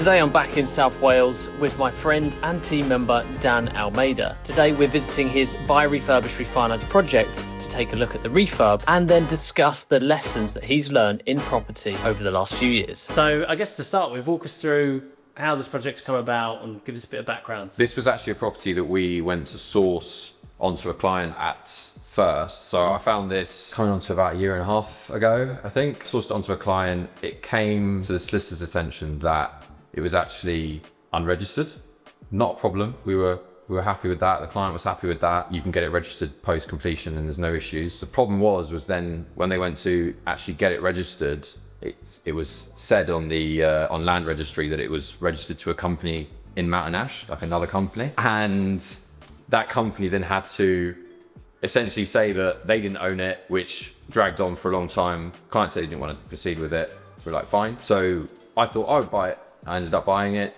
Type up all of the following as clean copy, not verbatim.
Today I'm back in South Wales with my friend and team member Dan Almeida. Today we're visiting his Buy Refurbish Refinance project to take a look at the refurb and then discuss the lessons that he's learned in property over the last few years. So I guess to start with, walk us through how this project's come about and give us a bit of background. This was actually a property that we went to source onto a client at first. So I found this coming onto about 1.5 years ago, I think. Sourced it onto a client. It came to the solicitor's attention that it was actually unregistered. Not a problem. We were happy with that. The client was happy with that. You can get it registered post completion and there's no issues. The problem was then when they went to actually get it registered, it was said on the on land registry that it was registered to a company in Mountain Ash, like another company, and that company then had to essentially say that they didn't own it, which dragged on for a long time. Client said he didn't want to proceed with it. We're like, fine. So I thought I would buy it. I ended up buying it,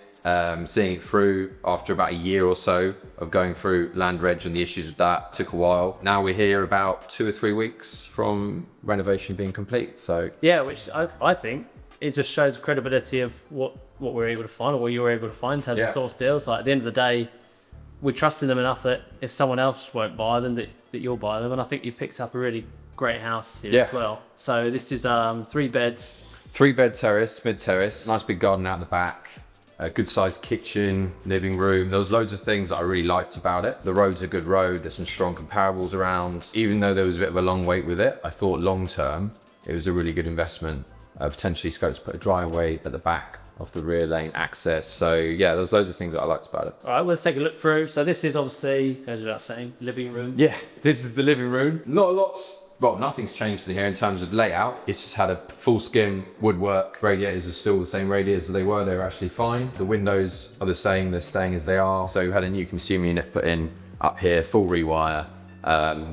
seeing it through after about 1 year or so of going through land reg and the issues with that. Took a while. Now we're here about 2 or 3 weeks from renovation being complete. So yeah, which I think it just shows credibility of what we're able to find or what you were able to find in terms of source deals. Like at the end of the day, we're trusting them enough that if someone else won't buy them, that you'll buy them. And I think you've picked up a really great house here as well. So this is 3 beds. 3-bed terrace, mid-terrace, nice big garden out the back, a good sized kitchen, living room. There was loads of things that I really liked about it. The road's a good road, there's some strong comparables around. Even though there was a bit of a long wait with it, I thought long term, it was a really good investment. Potentially scoped to put a driveway at the back of the rear lane access. So yeah, there's loads of things that I liked about it. All right, let's take a look through. So this is obviously, goes without saying, living room. Yeah, this is the living room. Not a lot's, well, nothing's changed in here in terms of layout. It's just had a full skim woodwork. Radiators are still the same radiators as they were. They're actually fine. The windows are the same. They're staying as they are. So we had a new consumer unit put in up here, full rewire,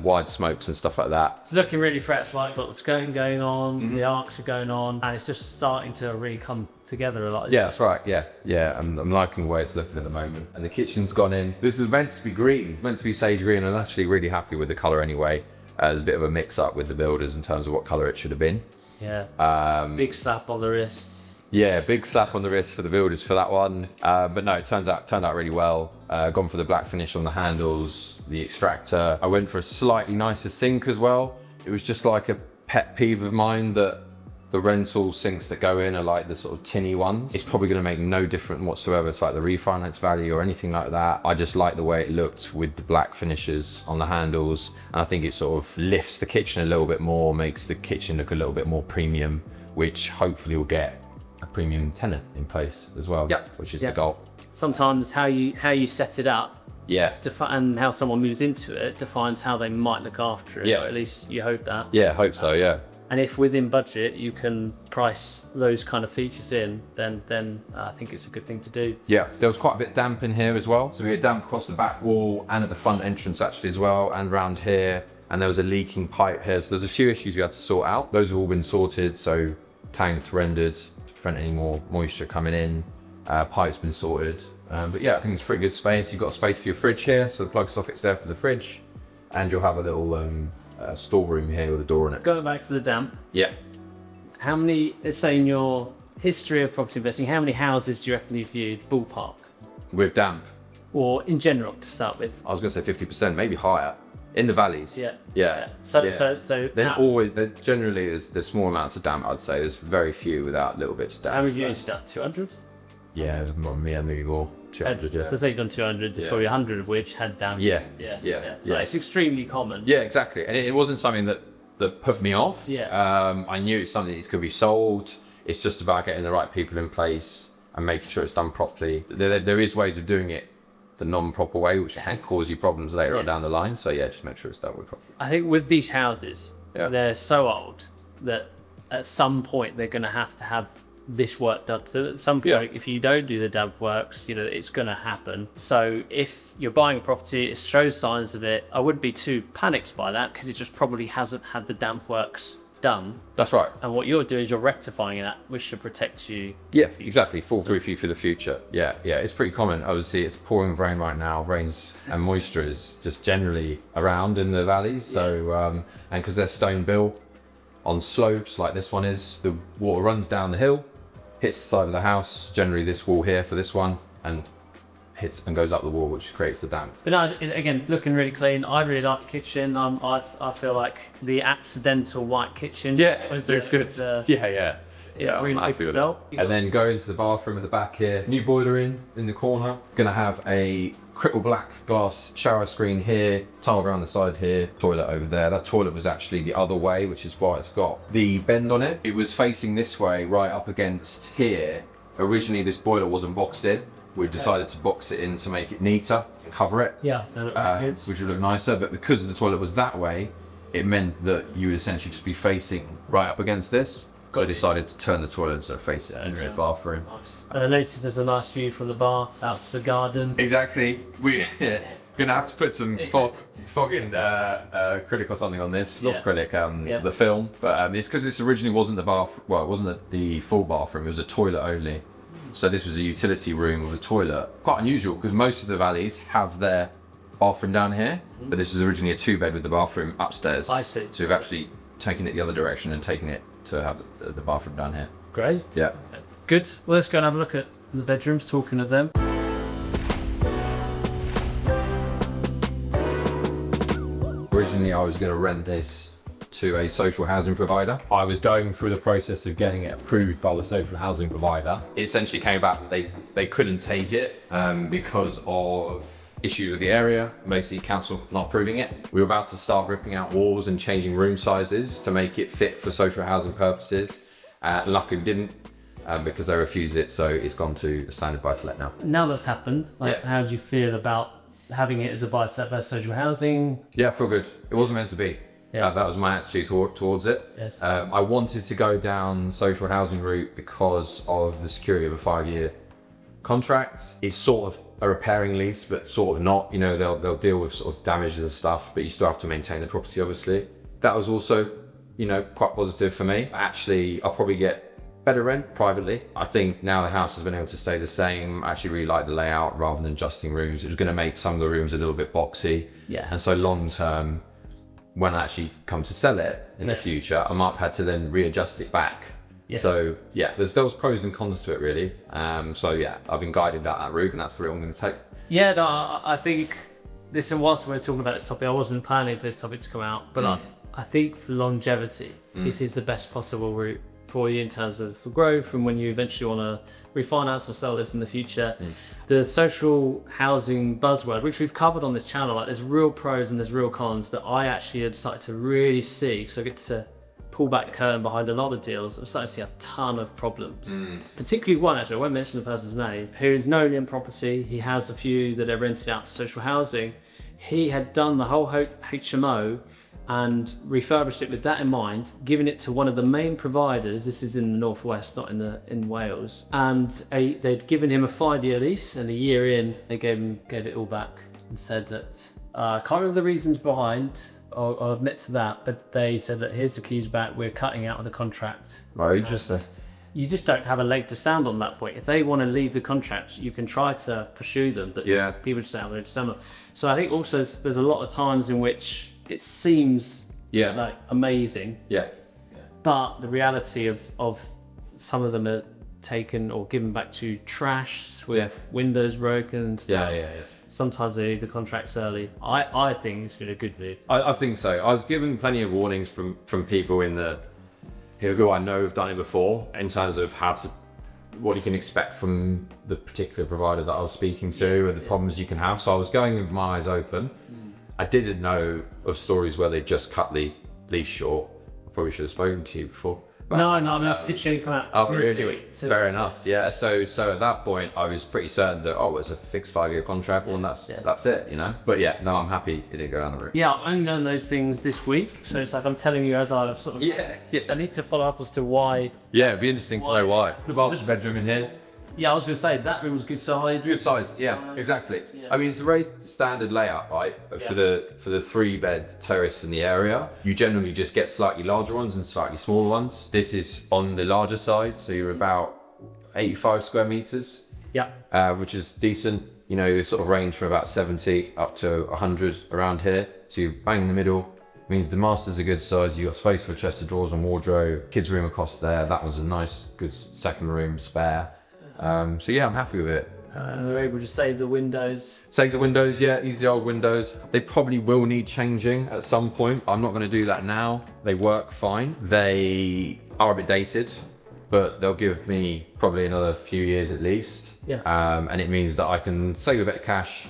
wide smokes and stuff like that. It's looking really fresh, like got the skirting going on, the arcs are going on, and it's just starting to really come together a lot. Yeah, that's right. Yeah. I'm liking the way it's looking at the moment. And the kitchen's gone in. This is meant to be green, meant to be sage green. I'm actually really happy with the color anyway. There's a bit of a mix up with the builders in terms of what color it should have been. Yeah. Big slap on the wrist. Yeah, big slap on the wrist for the builders for that one. But no, it turned out really well. Gone for the black finish on the handles, the extractor. I went for a slightly nicer sink as well. It was just like a pet peeve of mine that the rental sinks that go in are like the sort of tinny ones. It's probably going to make no difference whatsoever to like the refinance value or anything like that. I just like the way it looked with the black finishes on the handles. And I think it sort of lifts the kitchen a little bit more, makes the kitchen look a little bit more premium, which hopefully will get a premium tenant in place as well, which is the goal. Sometimes how you set it up and how someone moves into it defines how they might look after it. Or at least you hope that. Yeah, hope so, yeah. And if within budget you can price those kind of features in, then I think it's a good thing to do. Yeah, there was quite a bit damp in here as well. So we had damp across the back wall and at the front entrance actually as well, and around here. And there was a leaking pipe here. So there's a few issues we had to sort out. Those have all been sorted. So tanked, rendered, to prevent any more moisture coming in. Pipe's been sorted. But yeah, I think it's a pretty good space. You've got a space for your fridge here. So the plug socket's there for the fridge. And you'll have a little storeroom here with a door in it. Going back to the damp. Yeah. How many, let's say in your history of property investing, how many houses do you reckon you've viewed ballpark? With damp? Or in general to start with? I was going to say 50%, maybe higher. In the valleys. Yeah. So there's generally there's small amounts of damp, I'd say. There's very few without little bits of damp. How many views you done? 200? Yeah, maybe more. 200, yeah. So say you've done 200, there's probably 100 of which had damp. Yeah. So it's extremely common. Yeah, exactly. And it wasn't something that put me off. I knew it's something that could be solved. It's just about getting the right people in place and making sure it's done properly. There is ways of doing it the non-proper way, which can cause you problems later on down the line. So yeah, just make sure it's dealt with properly. I think with these houses, they're so old that at some point they're going to have this work done. So at some point, if you don't do the damp works, it's going to happen. So if you're buying a property, it shows signs of it, I wouldn't be too panicked by that because it just probably hasn't had the damp works done. That's right. And what you're doing is you're rectifying that, which should protect you. Yeah, exactly. Foolproof you for the future. Yeah. It's pretty common. Obviously, it's pouring rain right now. Rains and moisture is just generally around in the valleys. So, and because they're stone built on slopes like this one is, the water runs down the hill hits the side of the house, generally this wall here for this one, and hits and goes up the wall, which creates the damp. But no, again, looking really clean. I really like the kitchen. I feel like the accidental white kitchen. It's good. Yeah, really happy with it. And then go into the bathroom at the back here. New boiler in the corner. Gonna have a crystal black glass shower screen here, tile around the side here, toilet over there. That toilet was actually the other way, which is why it's got the bend on it. It was facing this way, right up against here. Originally, this boiler wasn't boxed in. We've decided to box it in to make it neater and cover it. Yeah, which would look nicer. But because the toilet was that way, it meant that you would essentially just be facing right up against this. So I decided to turn the toilet and sort of face it into the bathroom. Nice. And I noticed there's a nice view from the bath out to the garden. Exactly. We're gonna have to put some fogging acrylic or something on this. Not acrylic, the film. But it's because this originally wasn't the bath. Well, it wasn't the full bathroom. It was a toilet only. So this was a utility room with a toilet. Quite unusual because most of the valleys have their bathroom down here, but this is originally a 2-bed with the bathroom upstairs. I see. So we've actually taken it the other direction and taken it to have the bathroom down here. Great. Yeah. Good. Well, let's go and have a look at the bedrooms, talking of them. Originally, I was going to rent this to a social housing provider. I was going through the process of getting it approved by the social housing provider. It essentially came back that they couldn't take it because of issues with the area, basically council not approving it. We were about to start ripping out walls and changing room sizes to make it fit for social housing purposes. Luckily didn't because they refused it, so it's gone to standard buy-to-let now. Now that's happened, how do you feel about having it as a buy-to-let versus social housing? Yeah, I feel good. It wasn't meant to be. Yeah. That was my attitude towards it. Yes. I wanted to go down social housing route because of the security of a 5-year contract. It's sort of a repairing lease, but sort of not. You know, they'll deal with sort of damages and stuff, but you still have to maintain the property, obviously. That was also, you know, quite positive for me. Actually, I'll probably get better rent privately. I think now the house has been able to stay the same. I actually really like the layout rather than adjusting rooms. It was going to make some of the rooms a little bit boxy. Yeah. And so long term, when I actually come to sell it in the future, I might have had to then readjust it back. Yes. So yeah, there was pros and cons to it really. So yeah, I've been guided down that route, and that's the route I'm going to take. Yeah, no, I think this, and whilst we're talking about this topic, I wasn't planning for this topic to come out, but I think for longevity, this is the best possible route for you in terms of growth, and when you eventually want to refinance or sell this in the future. The social housing buzzword, which we've covered on this channel, like there's real pros and there's real cons that I actually had started to really see. So I get to pull back the curtain behind a lot of deals. I'm starting to see a ton of problems. Particularly one, actually, I won't mention the person's name, who is known in property. He has a few that are rented out to social housing. He had done the whole HMO and refurbished it with that in mind, giving it to one of the main providers. This is in the northwest, not in Wales. And they'd given him a 5-year lease, and a year in, they gave it all back and said that I can't remember the reasons behind. I'll admit to that, but they said that here's the keys back. We're cutting out of the contract. Oh, interesting. You just don't have a leg to stand on that point. If they want to leave the contract, you can try to pursue them, but people just say, I'm going to stand on. So I think also there's a lot of times in which it seems like amazing, but the reality of some of them are taken or given back to trash with windows broken and stuff. Sometimes they leave the contracts early. I think it's been a good move. I think so. I was given plenty of warnings from people who I know have done it before, in terms of what you can expect from the particular provider that I was speaking to and the problems you can have. So I was going with my eyes open. I didn't know of stories where they just cut the lease short. I probably should have spoken to you before. But, no, officially come out. Oh, really? Fair enough. Yeah. So at that point, I was pretty certain that it's a fixed 5-year contract, and that's it, you know. But yeah, no, I'm happy it didn't go down the route. Yeah, I only learned those things this week, so it's like I'm telling you as I've sort of. I need to follow up as to why. Yeah, it'd be interesting to know why. The master bedroom in here. Yeah, I was going to say that room was good size. Good size, yeah, exactly. Yeah. I mean, it's a very standard layout, right? For the 3-bed terrace in the area, you generally just get slightly larger ones and slightly smaller ones. This is on the larger side, so you're about 85 square meters. Yeah. Which is decent. You know, you sort of range from about 70 up to 100 around here. So you're bang in the middle. means the master's a good size. You got space for a chest of drawers and wardrobe. Kids' room across there. That was a nice, good second room spare. So yeah, I'm happy with it. They're able to save the windows. Save the windows, yeah, use the old windows. They probably will need changing at some point. I'm not going to do that now. They work fine. They are a bit dated, but they'll give me probably another few years at least. Yeah. And it means that I can save a bit of cash,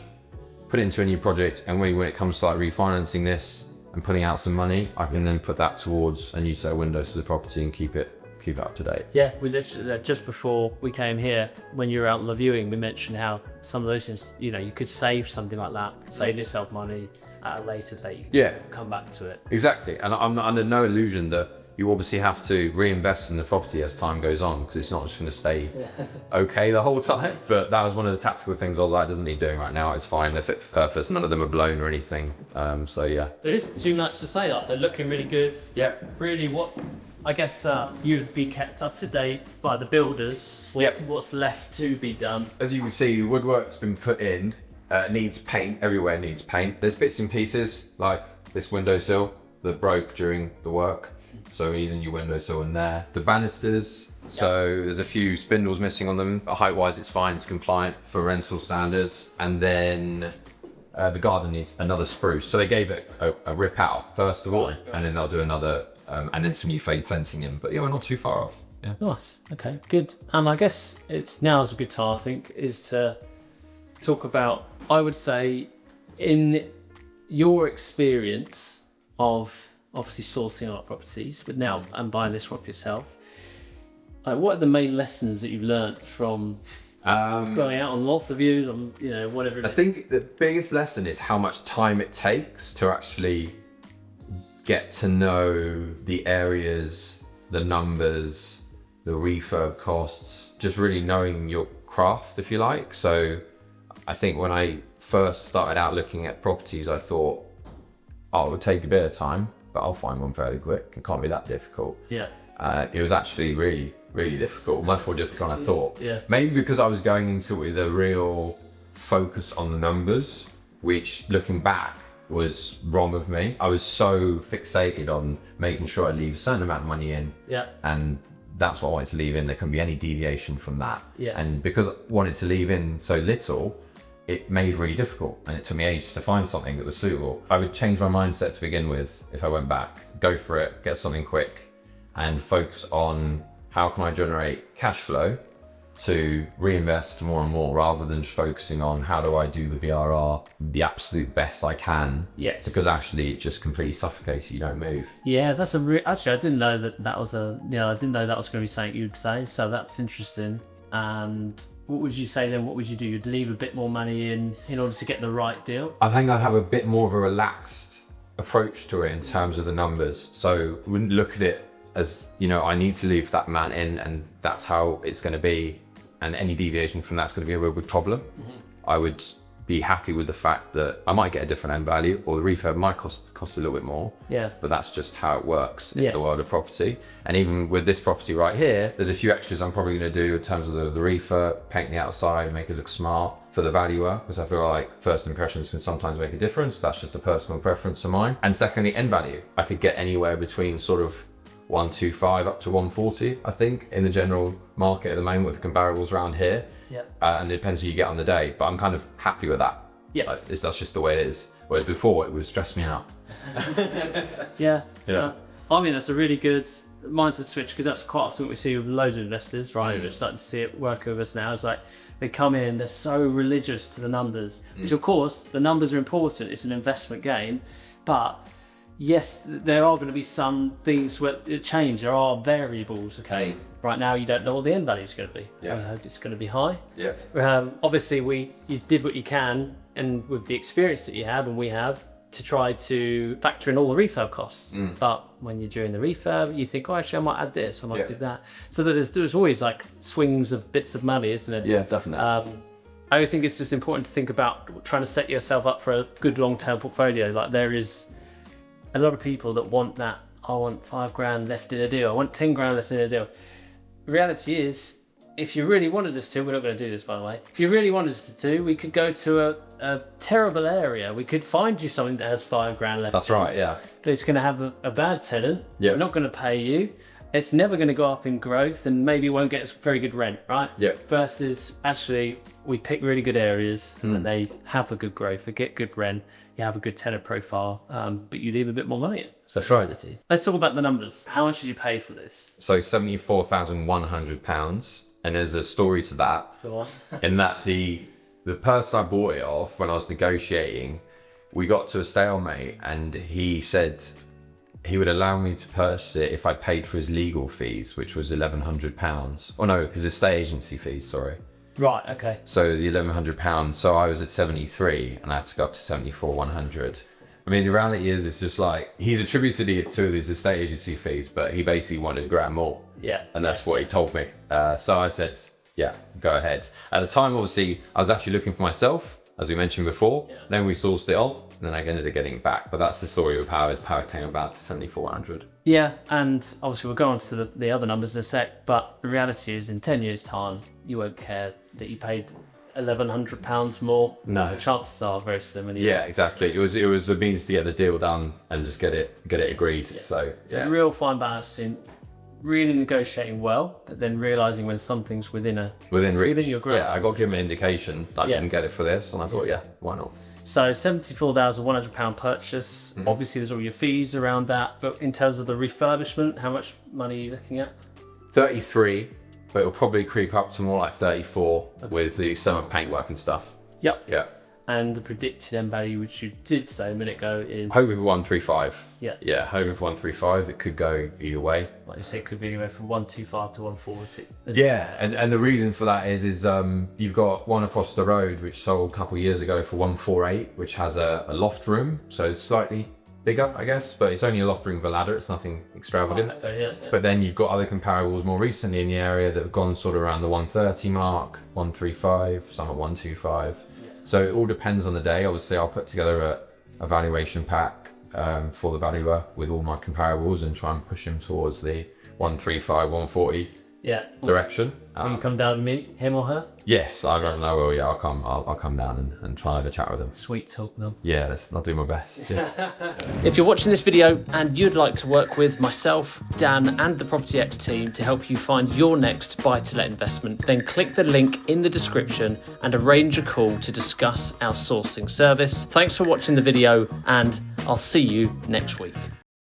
put it into a new project, and when it comes to like refinancing this and putting out some money, I can then put that towards a new set of windows for the property and keep it up to date. Yeah, we literally, just before we came here, when you were out on the viewing, we mentioned how some of those things, you know, you could save something like that, save yourself money at a later date. You can come back to it. Exactly. And I'm under no illusion that you obviously have to reinvest in the property as time goes on, because it's not just going to stay okay the whole time. But that was one of the tactical things I was like, it doesn't need doing right now. It's fine. They're fit for purpose. None of them are blown or anything. So yeah. There isn't too much to say. Like, they're looking really good. Yeah. Really, what I guess you'd be kept up to date by the builders. What's left to be done? As you can see, the woodwork's been put in. Needs paint. Everywhere needs paint. There's bits and pieces like this windowsill that broke during the work. So we need a new windowsill in there. The banisters, so there's a few spindles missing on them. Height-wise, it's fine, it's compliant for rental standards. And then the garden needs another spruce. So they gave it a rip out first of all, and then they'll do another, and then some new fencing in. But yeah, we're not too far off. Yeah. Nice. Okay, good. And I guess now's a good time, I think, is to talk about, I would say, in your experience of obviously sourcing a lot of properties, but now and buying this one for yourself. Like, what are the main lessons that you've learned from going out on lots of views, on whatever it is? I think the biggest lesson is how much time it takes to actually get to know the areas, the numbers, the refurb costs, just really knowing your craft, if you like. So I think when I first started out looking at properties, I thought, oh, it would take a bit of time, but I'll find one fairly quick. It can't be that difficult. Yeah. It was actually really, really difficult, much more difficult than I thought. Yeah. Maybe because I was going into it with a real focus on the numbers, which looking back was wrong of me. I was so fixated on making sure I leave a certain amount of money in. Yeah. And that's what I wanted to leave in. There couldn't be any deviation from that. Yeah. And because I wanted to leave in so little, it made it really difficult, and it took me ages to find something that was suitable. I would change my mindset to begin with if I went back. Go for it, get something quick, and focus on how can I generate cash flow to reinvest more and more, rather than just focusing on how do I do the BRR the absolute best I can. Yes. Because actually it just completely suffocates you, you don't move. Yeah, that's actually, I didn't know that was I didn't know that was going to be something you'd say, so that's interesting. And what would you say then? What would you do? You'd leave a bit more money in order to get the right deal? I think I'd have a bit more of a relaxed approach to it in terms of the numbers. So I wouldn't look at it as, I need to leave that amount in and that's how it's going to be. And any deviation from that's going to be a real big problem. Mm-hmm. I would be happy with the fact that I might get a different end value, or the refurb might cost a little bit more. Yeah. But that's just how it works in the world of property. And even with this property right here, there's a few extras I'm probably going to do in terms of the refurb, paint the outside, make it look smart for the valuer, because I feel like first impressions can sometimes make a difference. That's just a personal preference of mine. And secondly, end value. I could get anywhere between sort of 125 up to 140, I think, in the general market at the moment with comparables around here. Yeah. And it depends who you get on the day, but I'm kind of happy with that. Yes. That's just the way it is. Whereas before, it would stress me out. Yeah. Yeah. I mean, that's a really good mindset switch, because that's quite often what we see with loads of investors, right? We're starting to see it work with us now. It's like they come in, they're so religious to the numbers, which of course, the numbers are important. It's an investment game, but yes, there are going to be some things where it change. There are variables, okay? Right now, you don't know what the end value is going to be. Yeah. I hope it's going to be high. Yeah. Obviously, you did what you can, and with the experience that you have and we have, to try to factor in all the refurb costs. But when you're doing the refurb, you think, oh, actually, I might add this, I might do that. So that there's always like swings of bits of money, isn't it? Yeah, definitely. I always think it's just important to think about trying to set yourself up for a good long-term portfolio. Like, there is a lot of people that want that, I want $5,000 left in a deal, I want 10 grand left in a deal. The reality is, if you really wanted us to, we're not going to do this by the way. If you really wanted us to, we could go to a terrible area. We could find you something that has $5,000 left. That's right, yeah. But it's going to have a bad tenant. Yeah. We're not going to pay you. It's never going to go up in growth and maybe won't get very good rent, right? Yeah. Versus actually, we pick really good areas and they have a good growth, they get good rent, you have a good tenant profile, but you leave a bit more money in. That's right. Let's talk about the numbers. How much did you pay for this? So £74,100, and there's a story to that. Go on. In that the person I bought it off, when I was negotiating, we got to a stalemate, and he said he would allow me to purchase it if I paid for his legal fees, which was £1,100. Oh no, his estate agency fees, sorry. Right, okay. So the £1,100, so I was at 73 and I had to go up to 74,100. I mean, the reality is, it's just like, he's attributed it to his estate agency fees, but he basically wanted £1,000 more. Yeah. And that's what he told me. So I said, yeah, go ahead. At the time, obviously, I was actually looking for myself, as we mentioned before. Yeah. Then we sourced it on, and then I ended up getting it back. But that's the story of how his power came about to 74,100. Yeah, and obviously we'll go on to the other numbers in a sec, but the reality is in 10 years' time, you won't care that you paid £1,100 more. No. The chances are very slim. Anyway. Yeah, exactly. It was a means to get the deal done and just get it agreed. Yeah. So it's a real fine balance between really negotiating well, but then realizing when something's within reach. Your growth. Yeah, I got to give him an indication that I didn't get it for this, and I thought, yeah, why not? So £74,100 purchase. Mm-hmm. Obviously, there's all your fees around that. But in terms of the refurbishment, how much money are you looking at? 33, but it'll probably creep up to more like 34 with the summer paintwork and stuff. Yep. Yeah. And the predicted end value, which you did say a minute ago, is hoping for 135. Yeah. Yeah, hoping for 135. It could go either way. Like you say, it could be anywhere from 125 to 140. Yeah, and the reason for that is you've got one across the road which sold a couple of years ago for 148, which has a loft room, so it's slightly bigger, I guess, but it's only a loft room with a ladder. It's nothing extravagant. Yeah. But then you've got other comparables more recently in the area that have gone sort of around the 130 mark, 135, some at 125. So it all depends on the day. Obviously, I'll put together a valuation pack for the valuer with all my comparables and try and push him towards the 135, 140 direction. Will you come down and meet him or her? Yes, I will. Yeah, I'll come down and try and have a chat with them. Sweet talk them. Yeah, I'll do my best. Yeah. If you're watching this video and you'd like to work with myself, Dan, and the Property X team to help you find your next buy-to-let investment, then click the link in the description and arrange a call to discuss our sourcing service. Thanks for watching the video, and I'll see you next week.